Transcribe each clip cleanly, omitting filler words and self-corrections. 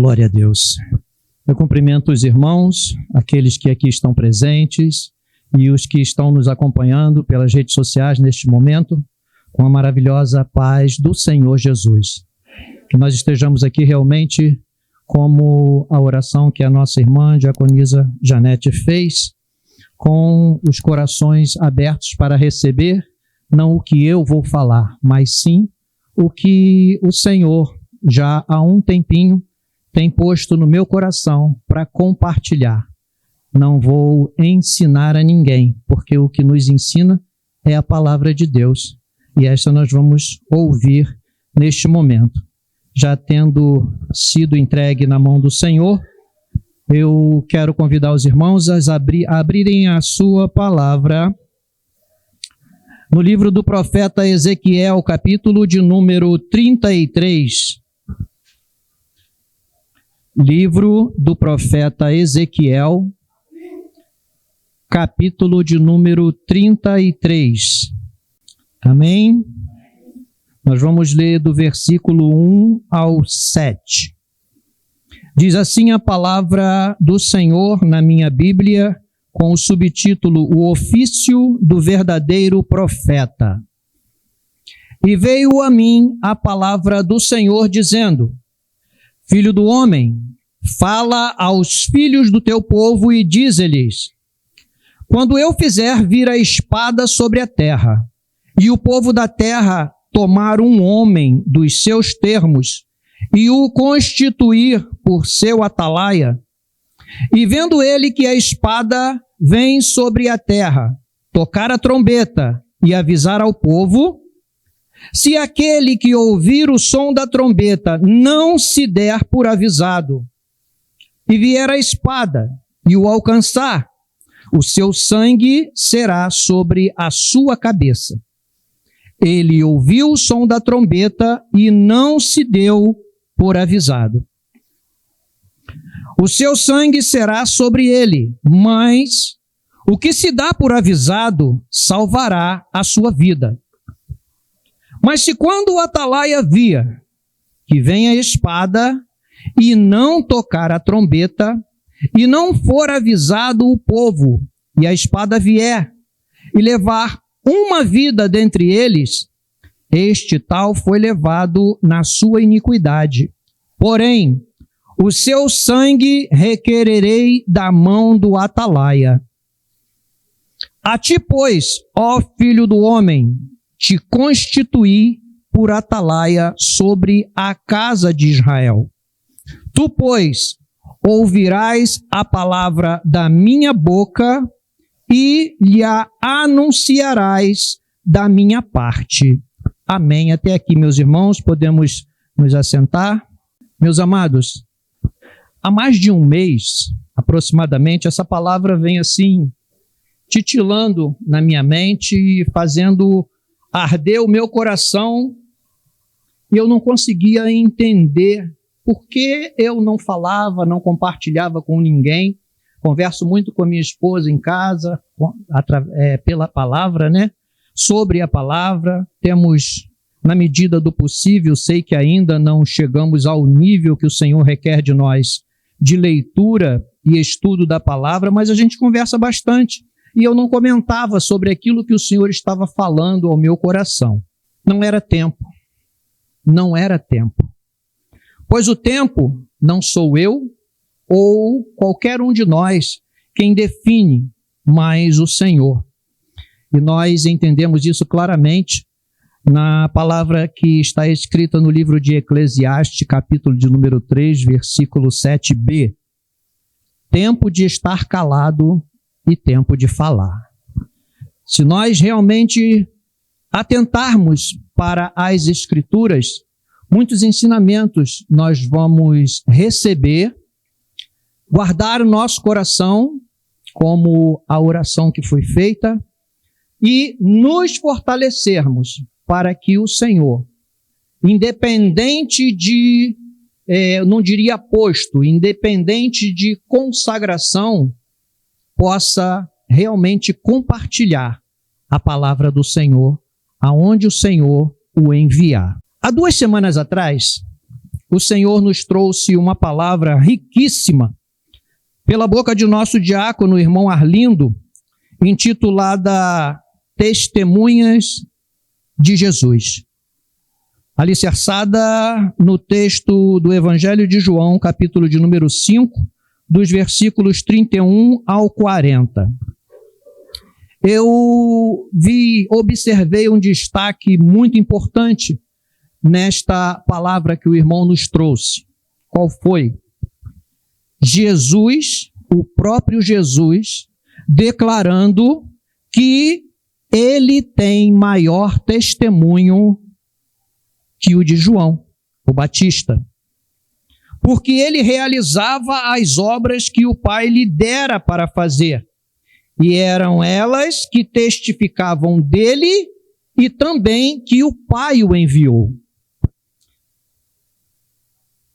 Glória a Deus. Eu cumprimento os irmãos, aqueles que aqui estão presentes e os que estão nos acompanhando pelas redes sociais neste momento, com a maravilhosa paz do Senhor Jesus. Que nós estejamos aqui realmente como a oração que a nossa irmã diaconisa Janete fez, com os corações abertos para receber, não o que eu vou falar, mas sim o que o Senhor já há um tempinho tem posto no meu coração para compartilhar. Não vou ensinar a ninguém, porque o que nos ensina é a palavra de Deus. E esta nós vamos ouvir neste momento. Já tendo sido entregue na mão do Senhor, eu quero convidar os irmãos a abrirem a sua palavra no livro do profeta Ezequiel, capítulo de número 33. Livro do profeta Ezequiel, capítulo de número 33. Amém? Nós vamos ler do versículo 1 ao 7. Diz assim a palavra do Senhor na minha Bíblia, com o subtítulo O Ofício do Verdadeiro Profeta. E veio a mim a palavra do Senhor dizendo: Filho do homem, fala aos filhos do teu povo e dize-lhes: quando eu fizer vir a espada sobre a terra, e o povo da terra tomar um homem dos seus termos e o constituir por seu atalaia, e vendo ele que a espada vem sobre a terra, tocar a trombeta e avisar ao povo, se aquele que ouvir o som da trombeta não se der por avisado, e vier a espada e o alcançar, o seu sangue será sobre a sua cabeça. Ele ouviu o som da trombeta e não se deu por avisado. O seu sangue será sobre ele, mas o que se dá por avisado salvará a sua vida. Mas se quando o atalaia via que vem a espada e não tocar a trombeta, e não for avisado o povo, e a espada vier e levar uma vida dentre eles, este tal foi levado na sua iniquidade. Porém, o seu sangue requererei da mão do atalaia. A ti, pois, ó filho do homem, te constituí por atalaia sobre a casa de Israel. Tu, pois, ouvirás a palavra da minha boca e lhe a anunciarás da minha parte. Amém. Até aqui, meus irmãos, podemos nos assentar. Meus amados, há mais de um mês, aproximadamente, essa palavra vem assim, titilando na minha mente e fazendo arder o meu coração, e eu não conseguia entender por que eu não falava, não compartilhava com ninguém. Converso muito com a minha esposa em casa, pela palavra, né? Sobre a palavra. Temos, na medida do possível, sei que ainda não chegamos ao nível que o Senhor requer de nós, de leitura e estudo da palavra, mas a gente conversa bastante. E eu não comentava sobre aquilo que o Senhor estava falando ao meu coração. Não era tempo. Não era tempo. Pois o tempo não sou eu ou qualquer um de nós quem define, mas o Senhor. E nós entendemos isso claramente na palavra que está escrita no livro de Eclesiastes, capítulo de número 3, versículo 7b. Tempo de estar calado e tempo de falar. Se nós realmente atentarmos para as Escrituras, muitos ensinamentos nós vamos receber, guardar o nosso coração, como a oração que foi feita, e nos fortalecermos para que o Senhor, independente de, não diria posto, independente de consagração, possa realmente compartilhar a palavra do Senhor, aonde o Senhor o enviar. Há 2 semanas atrás, o Senhor nos trouxe uma palavra riquíssima pela boca de nosso diácono, irmão Arlindo, intitulada Testemunhas de Jesus, alicerçada no texto do Evangelho de João, capítulo de número 5, dos versículos 31 ao 40. Eu observei um destaque muito importante nesta palavra que o irmão nos trouxe. Qual foi? Jesus, o próprio Jesus, declarando que ele tem maior testemunho que o de João, o Batista. Porque ele realizava as obras que o Pai lhe dera para fazer. E eram elas que testificavam dele e também que o Pai o enviou.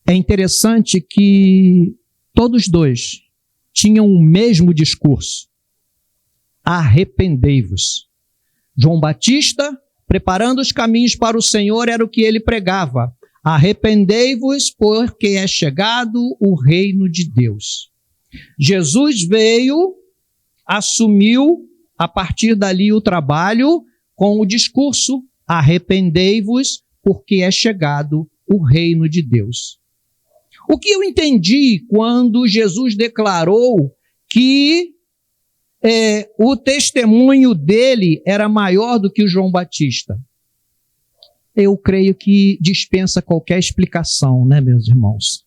É interessante que todos dois tinham o mesmo discurso. Arrependei-vos. João Batista, preparando os caminhos para o Senhor, era o que ele pregava. Arrependei-vos, porque é chegado o reino de Deus. Jesus veio, assumiu a partir dali o trabalho com o discurso: arrependei-vos, porque é chegado o reino de Deus. O que eu entendi quando Jesus declarou que o testemunho dele era maior do que o João Batista? Eu creio que dispensa qualquer explicação, né, meus irmãos?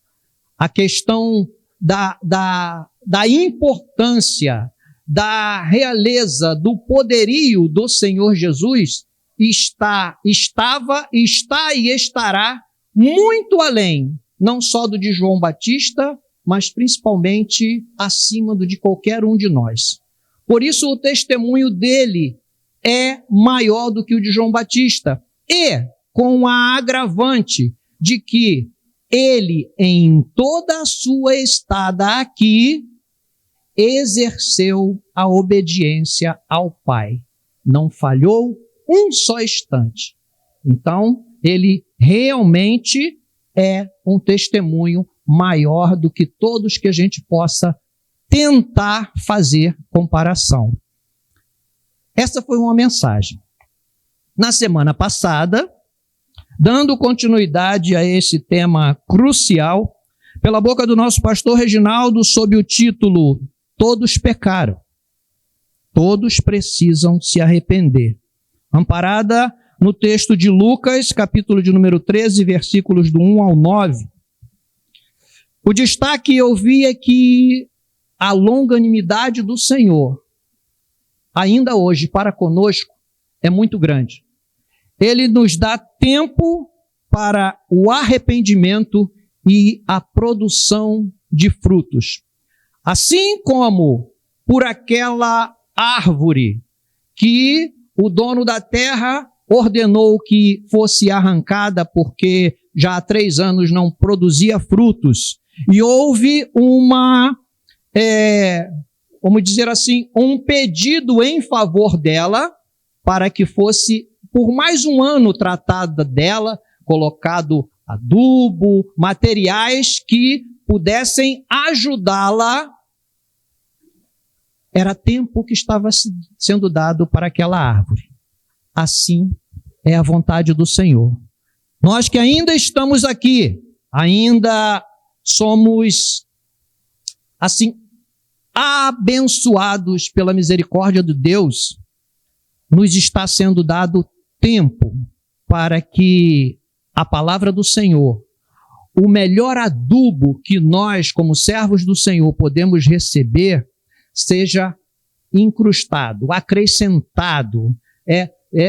A questão da importância, da realeza, do poderio do Senhor Jesus estava, está e estará muito além, não só do de João Batista, mas principalmente acima do de qualquer um de nós. Por isso o testemunho dele é maior do que o de João Batista, e com a agravante de que ele, em toda a sua estada aqui, exerceu a obediência ao Pai. Não falhou um só instante. Então, ele realmente é um testemunho maior do que todos que a gente possa tentar fazer comparação. Essa foi uma mensagem. Na semana passada, dando continuidade a esse tema crucial, pela boca do nosso pastor Reginaldo, sob o título Todos pecaram, todos precisam se arrepender, amparada no texto de Lucas, capítulo de número 13, versículos do 1 ao 9. O destaque eu vi é que a longanimidade do Senhor, ainda hoje para conosco, é muito grande. Ele nos dá tempo para o arrependimento e a produção de frutos. Assim como por aquela árvore que o dono da terra ordenou que fosse arrancada porque já há 3 anos não produzia frutos, e houve vamos dizer assim, um pedido em favor dela para que fosse por mais um ano tratada dela, colocado adubo, materiais que pudessem ajudá-la. Era tempo que estava sendo dado para aquela árvore. Assim é a vontade do Senhor. Nós que ainda estamos aqui, ainda somos, assim, abençoados pela misericórdia de Deus, nos está sendo dado tempo para que a palavra do Senhor, o melhor adubo que nós, como servos do Senhor, podemos receber, seja incrustado, acrescentado,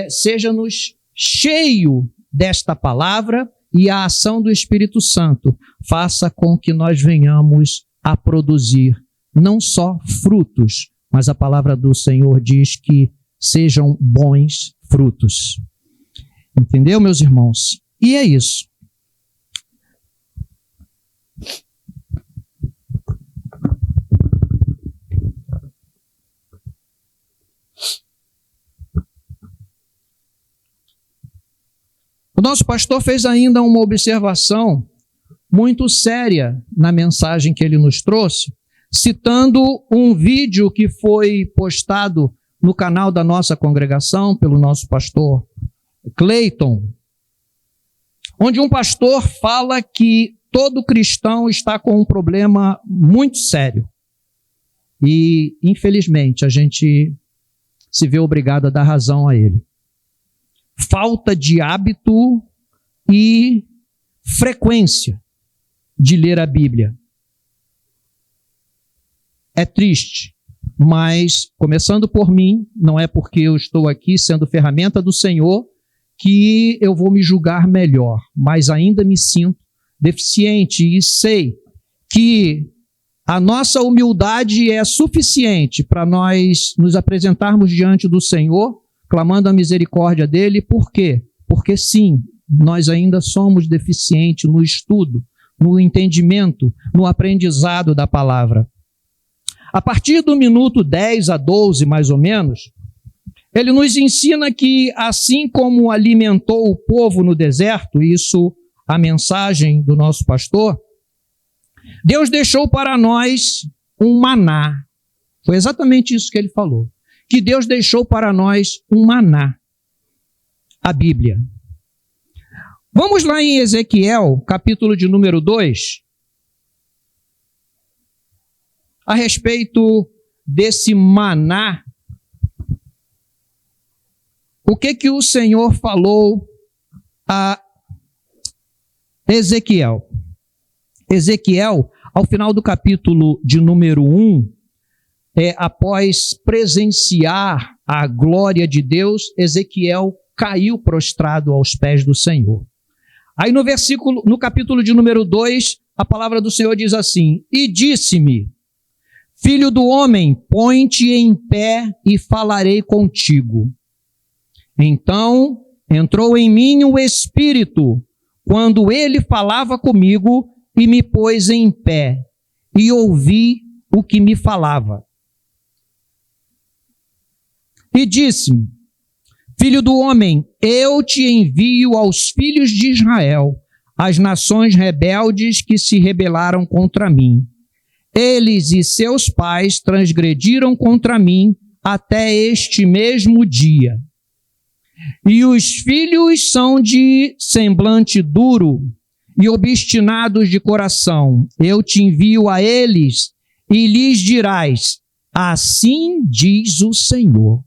seja-nos cheio desta palavra, e a ação do Espírito Santo faça com que nós venhamos a produzir não só frutos, mas a palavra do Senhor diz que sejam bons frutos. Entendeu, meus irmãos? E é isso. O nosso pastor fez ainda uma observação muito séria na mensagem que ele nos trouxe, citando um vídeo que foi postado no canal da nossa congregação pelo nosso pastor Cleiton, onde um pastor fala que todo cristão está com um problema muito sério. E, infelizmente, a gente se vê obrigado a dar razão a ele. Falta de hábito e frequência de ler a Bíblia. É triste, mas, começando por mim, não é porque eu estou aqui sendo ferramenta do Senhor que eu vou me julgar melhor, mas ainda me sinto deficiente e sei que a nossa humildade é suficiente para nós nos apresentarmos diante do Senhor, clamando a misericórdia dele. Por quê? Porque sim, nós ainda somos deficientes no estudo, no entendimento, no aprendizado da palavra. A partir do minuto 10 a 12, mais ou menos, ele nos ensina que, assim como alimentou o povo no deserto, isso a mensagem do nosso pastor, Deus deixou para nós um maná. Foi exatamente isso que ele falou. Que Deus deixou para nós um maná. A Bíblia. Vamos lá em Ezequiel, capítulo de número 2. A respeito desse maná. O que o Senhor falou a Ezequiel? Ezequiel, ao final do capítulo de número 1, após presenciar a glória de Deus, Ezequiel caiu prostrado aos pés do Senhor. Aí no capítulo de número 2, a palavra do Senhor diz assim: E disse-me, filho do homem, põe-te em pé e falarei contigo. Então entrou em mim o Espírito, quando ele falava comigo, e me pôs em pé, e ouvi o que me falava. E disse-me, filho do homem, eu te envio aos filhos de Israel, as nações rebeldes que se rebelaram contra mim. Eles e seus pais transgrediram contra mim até este mesmo dia. E os filhos são de semblante duro e obstinados de coração. Eu te envio a eles e lhes dirás, assim diz o Senhor.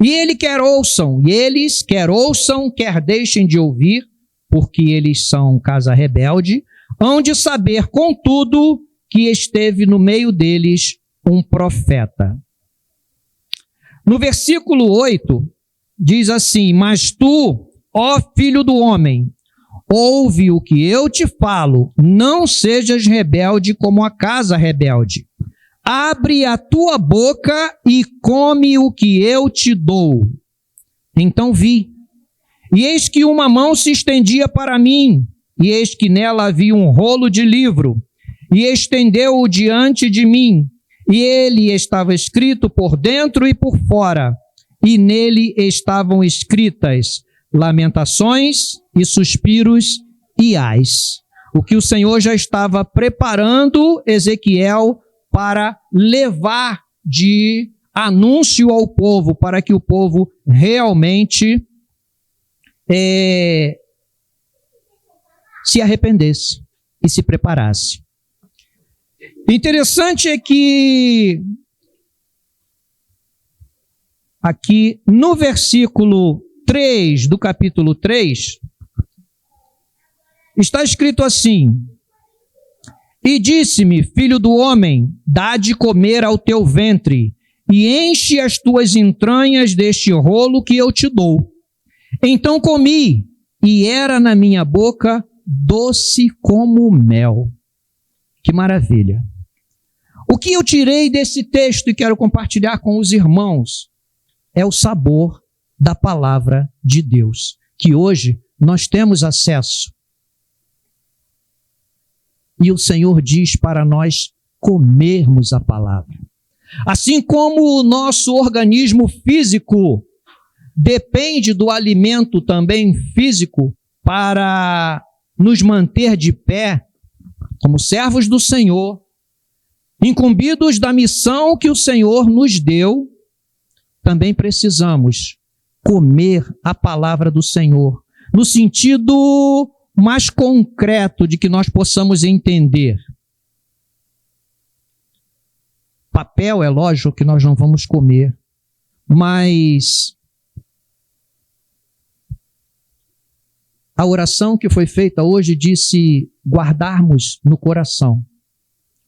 E eles quer ouçam, quer deixem de ouvir, porque eles são casa rebelde, hão de saber, contudo, que esteve no meio deles um profeta. No versículo 8, diz assim, mas tu, ó filho do homem, ouve o que eu te falo, não sejas rebelde como a casa rebelde. Abre a tua boca e come o que eu te dou. Então vi, e eis que uma mão se estendia para mim, e eis que nela havia um rolo de livro, e estendeu-o diante de mim, e ele estava escrito por dentro e por fora, e nele estavam escritas lamentações e suspiros e ais. O que o Senhor já estava preparando Ezequiel para levar de anúncio ao povo, para que o povo realmente se arrependesse e se preparasse. Interessante é que aqui no versículo 3 do capítulo 3, está escrito assim, e disse-me, filho do homem, dá de comer ao teu ventre, e enche as tuas entranhas deste rolo que eu te dou. Então comi, e era na minha boca doce como mel. Que maravilha! O que eu tirei desse texto e quero compartilhar com os irmãos é o sabor da palavra de Deus, que hoje nós temos acesso. E o Senhor diz para nós comermos a palavra. Assim como o nosso organismo físico depende do alimento também físico para nos manter de pé, como servos do Senhor, incumbidos da missão que o Senhor nos deu, também precisamos comer a palavra do Senhor, no sentido mais concreto de que nós possamos entender. Papel, é lógico que nós não vamos comer, mas a oração que foi feita hoje disse guardarmos no coração.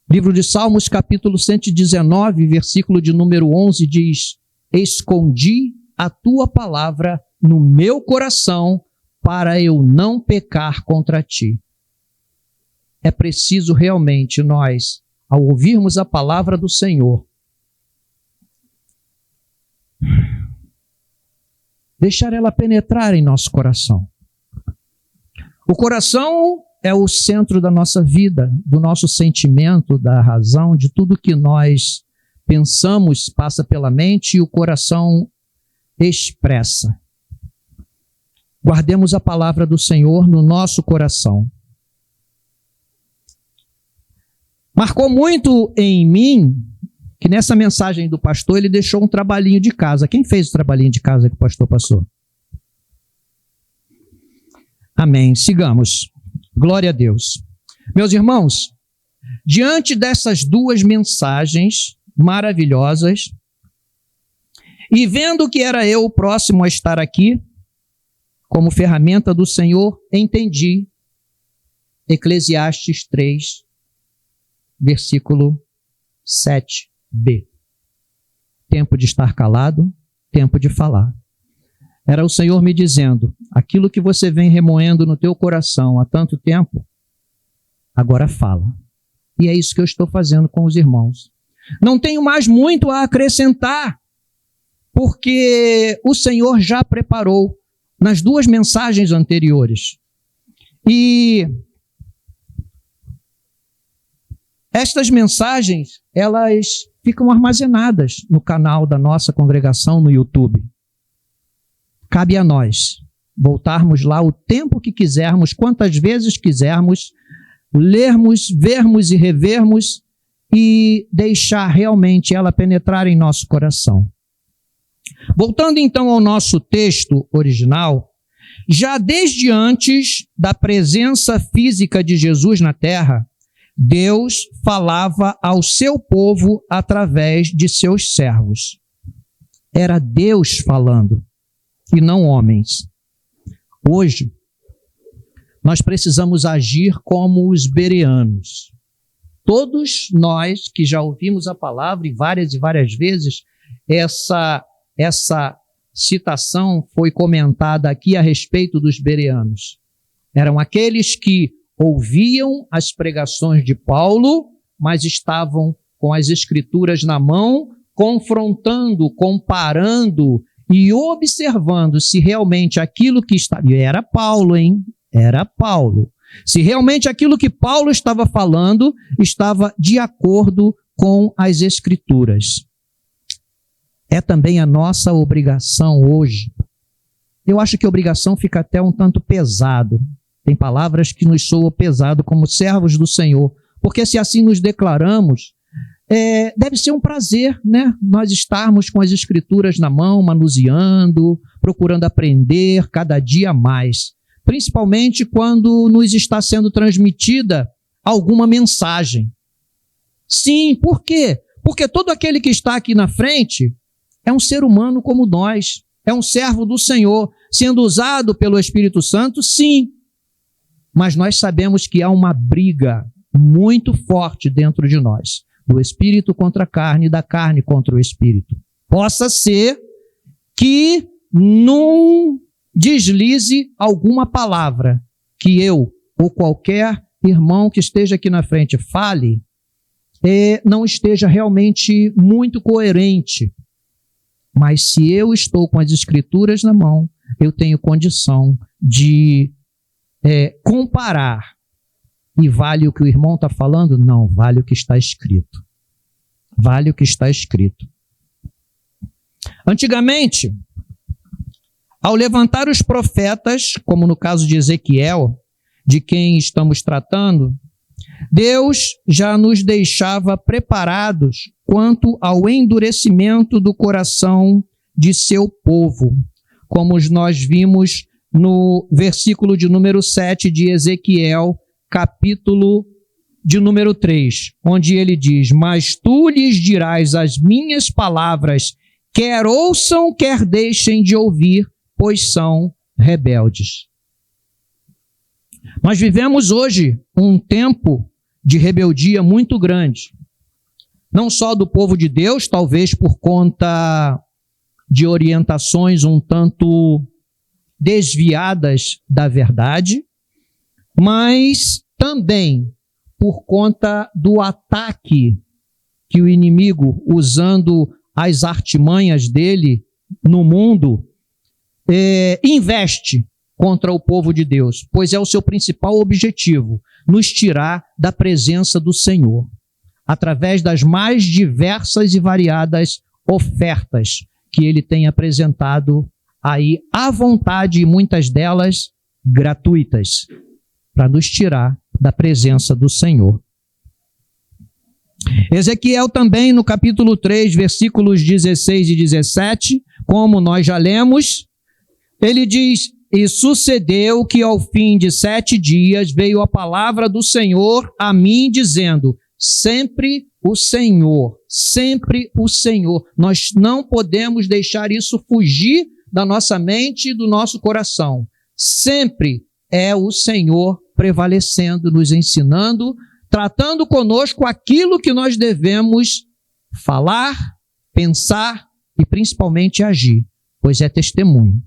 Livro de Salmos, capítulo 119, versículo de número 11, diz: escondi a tua palavra no meu coração para eu não pecar contra ti. É preciso realmente nós, ao ouvirmos a palavra do Senhor, deixar ela penetrar em nosso coração. O coração é o centro da nossa vida, do nosso sentimento, da razão, de tudo que nós pensamos, passa pela mente e o coração expressa. Guardemos a palavra do Senhor no nosso coração. Marcou muito em mim que nessa mensagem do pastor ele deixou um trabalhinho de casa. Quem fez o trabalhinho de casa que o pastor passou? Amém. Sigamos. Glória a Deus. Meus irmãos, diante dessas duas mensagens maravilhosas, e vendo que era eu o próximo a estar aqui, como ferramenta do Senhor, entendi Eclesiastes 3, versículo 7b. Tempo de estar calado, tempo de falar. Era o Senhor me dizendo, aquilo que você vem remoendo no teu coração há tanto tempo, agora fala. E é isso que eu estou fazendo com os irmãos. Não tenho mais muito a acrescentar, porque o Senhor já preparou nas duas mensagens anteriores. E estas mensagens, elas ficam armazenadas no canal da nossa congregação no YouTube. Cabe a nós voltarmos lá o tempo que quisermos, quantas vezes quisermos, lermos, vermos e revermos e deixar realmente ela penetrar em nosso coração. Voltando então ao nosso texto original, já desde antes da presença física de Jesus na terra, Deus falava ao seu povo através de seus servos. Era Deus falando e não homens. Hoje, nós precisamos agir como os bereanos. Todos nós que já ouvimos a palavra e várias vezes, essa citação foi comentada aqui a respeito dos bereanos. Eram aqueles que ouviam as pregações de Paulo, mas estavam com as escrituras na mão, confrontando, comparando e observando se realmente aquilo que estava... E era Paulo, hein? Era Paulo. Se realmente aquilo que Paulo estava falando estava de acordo com as escrituras. É também a nossa obrigação hoje. Eu acho que obrigação fica até um tanto pesado. Tem palavras que nos soam pesado como servos do Senhor. Porque se assim nos declaramos, deve ser um prazer, né? Nós estarmos com as escrituras na mão, manuseando, procurando aprender cada dia mais. Principalmente quando nos está sendo transmitida alguma mensagem. Sim, por quê? Porque todo aquele que está aqui na frente é um ser humano como nós, é um servo do Senhor, sendo usado pelo Espírito Santo, sim. Mas nós sabemos que há uma briga muito forte dentro de nós, do Espírito contra a carne e da carne contra o Espírito. Possa ser que não deslize alguma palavra que eu ou qualquer irmão que esteja aqui na frente fale, não esteja realmente muito coerente. Mas se eu estou com as escrituras na mão, eu tenho condição de comparar. E vale o que o irmão está falando? Não, vale o que está escrito. Vale o que está escrito. Antigamente, Ao levantar os profetas, como no caso de Ezequiel, de quem estamos tratando, Deus já nos deixava preparados quanto ao endurecimento do coração de seu povo, como nós vimos no versículo de número 7 de Ezequiel, capítulo de número 3, onde ele diz: mas tu lhes dirás as minhas palavras, quer ouçam, quer deixem de ouvir, pois são rebeldes. Nós vivemos hoje um tempo de rebeldia muito grande, não só do povo de Deus, talvez por conta de orientações um tanto desviadas da verdade, mas também por conta do ataque que o inimigo, usando as artimanhas dele no mundo, investe contra o povo de Deus, pois é o seu principal objetivo, nos tirar da presença do Senhor, através das mais diversas e variadas ofertas que ele tem apresentado aí à vontade, e muitas delas gratuitas, para nos tirar da presença do Senhor. Ezequiel também, no capítulo 3, versículos 16 e 17, como nós já lemos, ele diz: e sucedeu que ao fim de 7 dias veio a palavra do Senhor a mim, dizendo: sempre o Senhor, sempre o Senhor. Nós não podemos deixar isso fugir da nossa mente e do nosso coração. Sempre é o Senhor prevalecendo, nos ensinando, tratando conosco aquilo que nós devemos falar, pensar e principalmente agir, pois é testemunho.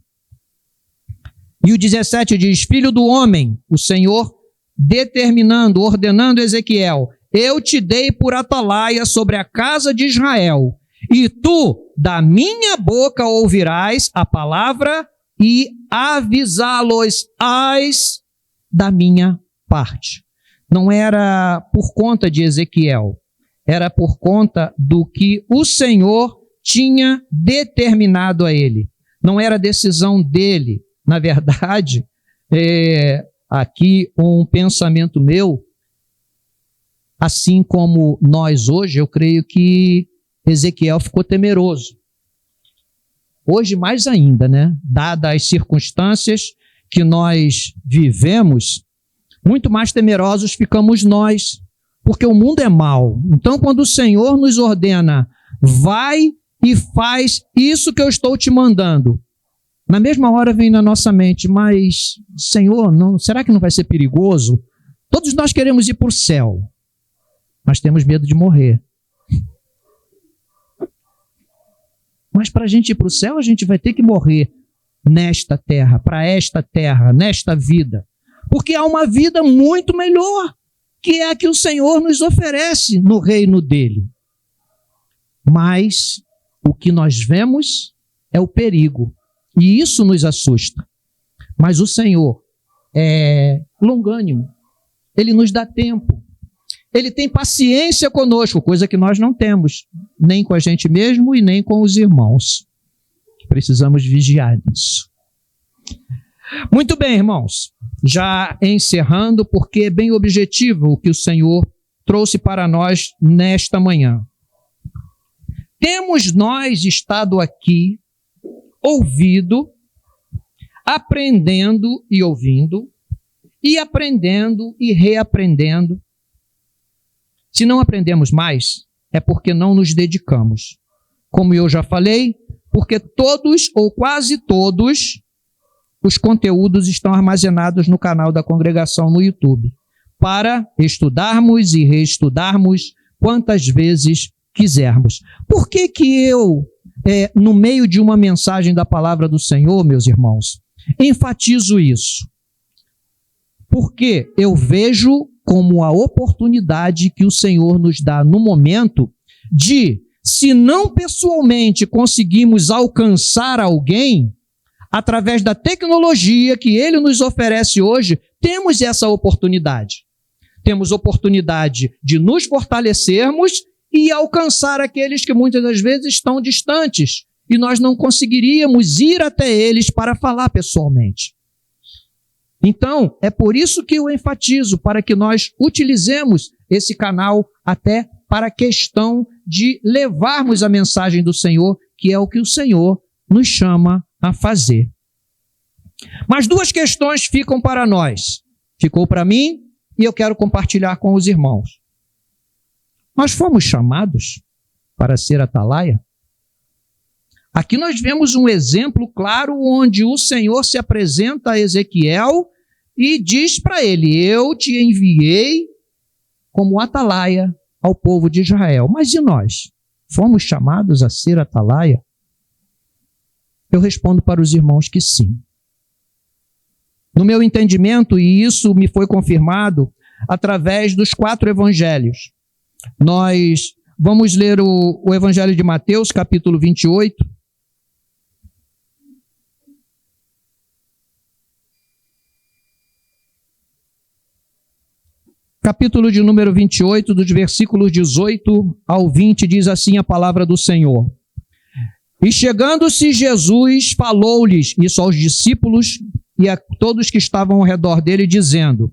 E o 17 diz: filho do homem, o Senhor determinando, ordenando Ezequiel: eu te dei por atalaia sobre a casa de Israel, e tu da minha boca ouvirás a palavra e avisá-los-ás da minha parte. Não era por conta de Ezequiel, era por conta do que o Senhor tinha determinado a ele. Não era decisão dele. Na verdade, aqui um pensamento meu, assim como nós hoje, eu creio que Ezequiel ficou temeroso. Hoje mais ainda, né? Dadas as circunstâncias que nós vivemos, muito mais temerosos ficamos nós, porque o mundo é mau. Então, quando o Senhor nos ordena: vai e faz isso que eu estou te mandando, na mesma hora vem na nossa mente: mas, Senhor, será que não vai ser perigoso? Todos nós queremos ir para o céu, mas temos medo de morrer. Mas para a gente ir para o céu, a gente vai ter que morrer nesta terra, para esta terra, nesta vida. Porque há uma vida muito melhor, que é a que o Senhor nos oferece no reino dele. Mas o que nós vemos é o perigo. E isso nos assusta. Mas o Senhor é longânimo. Ele nos dá tempo. Ele tem paciência conosco, coisa que nós não temos, nem com a gente mesmo e nem com os irmãos. Precisamos vigiar nisso. Muito bem, irmãos. Já encerrando, porque é bem objetivo o que o Senhor trouxe para nós nesta manhã. Temos nós estado aqui, ouvido, aprendendo e ouvindo, e aprendendo e reaprendendo. Se não aprendemos mais, é porque não nos dedicamos. Como eu já falei, porque todos ou quase todos os conteúdos estão armazenados no canal da congregação no YouTube, para estudarmos e reestudarmos quantas vezes quisermos. Por que eu, no meio de uma mensagem da palavra do Senhor, meus irmãos, enfatizo isso? Porque eu vejo como a oportunidade que o Senhor nos dá no momento de, se não pessoalmente conseguimos alcançar alguém, através da tecnologia que Ele nos oferece hoje, temos essa oportunidade. Temos oportunidade de nos fortalecermos e alcançar aqueles que muitas das vezes estão distantes e nós não conseguiríamos ir até eles para falar pessoalmente. Então, é por isso que eu enfatizo, para que nós utilizemos esse canal até para a questão de levarmos a mensagem do Senhor, que é o que o Senhor nos chama a fazer. Mas duas questões ficam para nós. Ficou para mim e eu quero compartilhar com os irmãos. Nós fomos chamados para ser atalaia? Aqui nós vemos um exemplo claro onde o Senhor se apresenta a Ezequiel e diz para ele: eu te enviei como atalaia ao povo de Israel. Mas e nós? Fomos chamados a ser atalaia? Eu respondo para os irmãos que sim. No meu entendimento, e isso me foi confirmado através dos 4 evangelhos. Nós vamos ler o Evangelho de Mateus, capítulo 28. Capítulo de número 28, dos versículos 18 ao 20, diz assim a palavra do Senhor. E chegando-se Jesus, falou-lhes, isso aos discípulos e a todos que estavam ao redor dele, dizendo: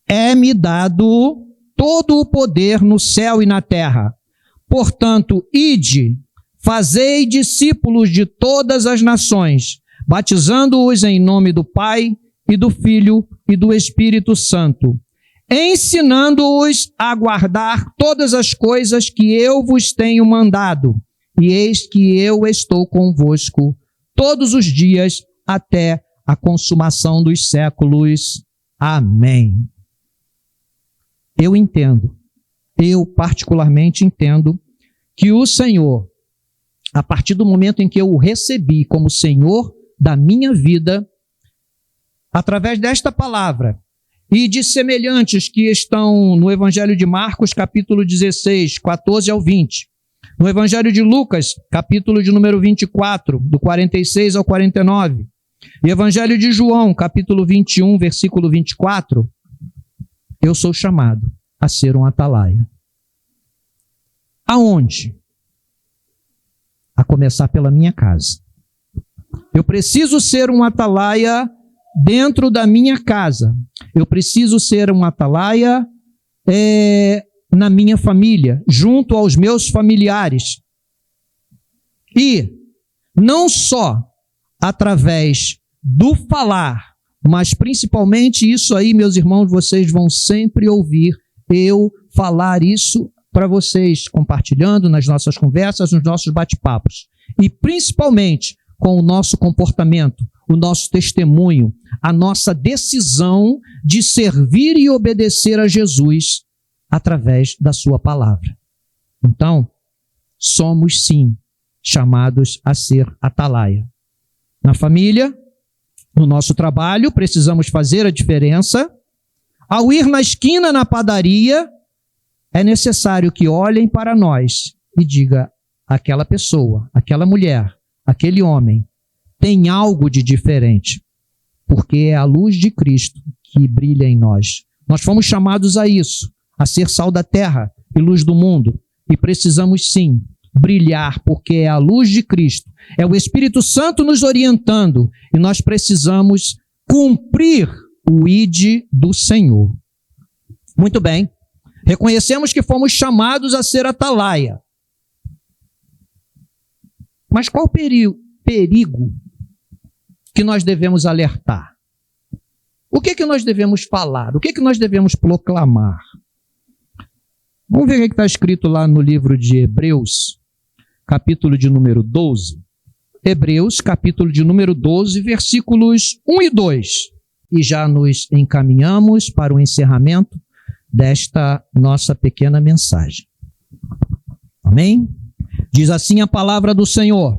é-me dado todo o poder no céu e na terra. Portanto, ide, fazei discípulos de todas as nações, batizando-os em nome do Pai e do Filho e do Espírito Santo, ensinando-os a guardar todas as coisas que eu vos tenho mandado. E eis que eu estou convosco todos os dias até a consumação dos séculos. Amém. Eu particularmente entendo que o Senhor, a partir do momento em que eu o recebi como Senhor da minha vida, através desta palavra e de semelhantes que estão no Evangelho de Marcos, capítulo 16, 14 ao 20, no Evangelho de Lucas, capítulo de número 24, do 46 ao 49, e Evangelho de João, capítulo 21, versículo 24, eu sou chamado a ser um atalaia. Aonde? A começar pela minha casa. Eu preciso ser um atalaia dentro da minha casa. Eu preciso ser um atalaia na minha família, junto aos meus familiares. E não só através do falar, mas principalmente isso aí, meus irmãos, vocês vão sempre ouvir eu falar isso para vocês, compartilhando nas nossas conversas, nos nossos bate-papos. E principalmente com o nosso comportamento, o nosso testemunho, a nossa decisão de servir e obedecer a Jesus através da sua palavra. Então, somos sim chamados a ser atalaia. Na família, no nosso trabalho, precisamos fazer a diferença. Ao ir na esquina, na padaria, é necessário que olhem para nós e diga: aquela pessoa, aquela mulher, aquele homem tem algo de diferente, porque é a luz de Cristo que brilha em nós. Nós fomos chamados a isso, a ser sal da terra e luz do mundo, e precisamos sim brilhar, porque é a luz de Cristo, é o Espírito Santo nos orientando, e nós precisamos cumprir o ID do Senhor. Muito bem, reconhecemos que fomos chamados a ser atalaia. Mas qual perigo que nós devemos alertar? O que nós devemos falar? O que nós devemos proclamar? Vamos ver o que está escrito lá no livro de Hebreus, capítulo de número 12. Hebreus, capítulo de número 12, versículos 1 e 2. E já nos encaminhamos para o encerramento desta nossa pequena mensagem. Amém? Diz assim a palavra do Senhor: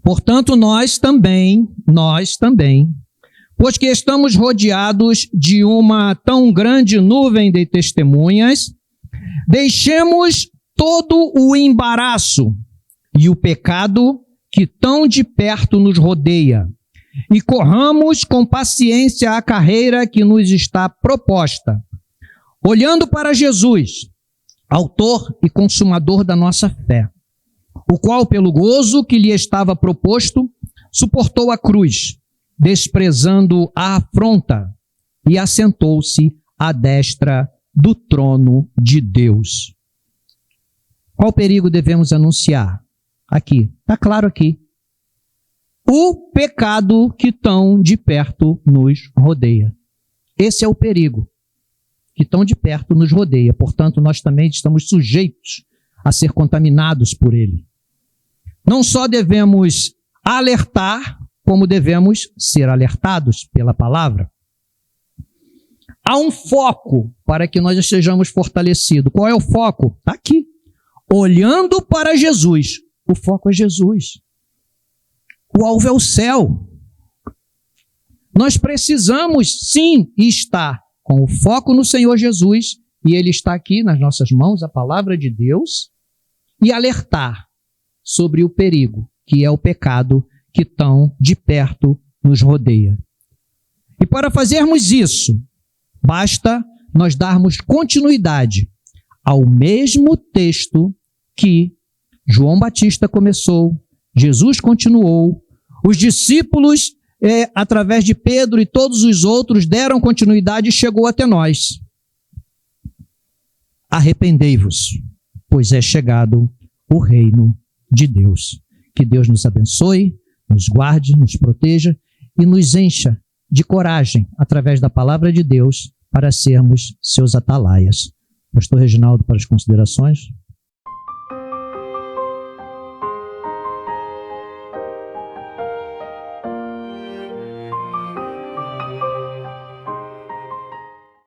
portanto, nós também, pois que estamos rodeados de uma tão grande nuvem de testemunhas, deixemos todo o embaraço e o pecado que tão de perto nos rodeia, e corramos com paciência a carreira que nos está proposta, olhando para Jesus, autor e consumador da nossa fé, o qual, pelo gozo que lhe estava proposto, suportou a cruz, desprezando a afronta, e assentou-se à destra do trono de Deus. Qual perigo devemos anunciar? Aqui, está claro aqui. O pecado que tão de perto nos rodeia. Esse é o perigo que tão de perto nos rodeia. Portanto, nós também estamos sujeitos a ser contaminados por ele. Não só devemos alertar, como devemos ser alertados pela palavra. Há um foco para que nós estejamos fortalecidos. Qual é o foco? Está aqui. Olhando para Jesus. O foco é Jesus. O alvo é o céu. Nós precisamos, sim, estar com o foco no Senhor Jesus, e Ele está aqui nas nossas mãos, a palavra de Deus, e alertar sobre o perigo, que é o pecado que tão de perto nos rodeia. E para fazermos isso, basta nós darmos continuidade ao mesmo texto que João Batista começou, Jesus continuou, os discípulos, através de Pedro e todos os outros, deram continuidade e chegou até nós. Arrependei-vos, pois é chegado o reino de Deus. Que Deus nos abençoe, nos guarde, nos proteja e nos encha de coragem, através da palavra de Deus, para sermos seus atalaias. Pastor Reginaldo, para as considerações.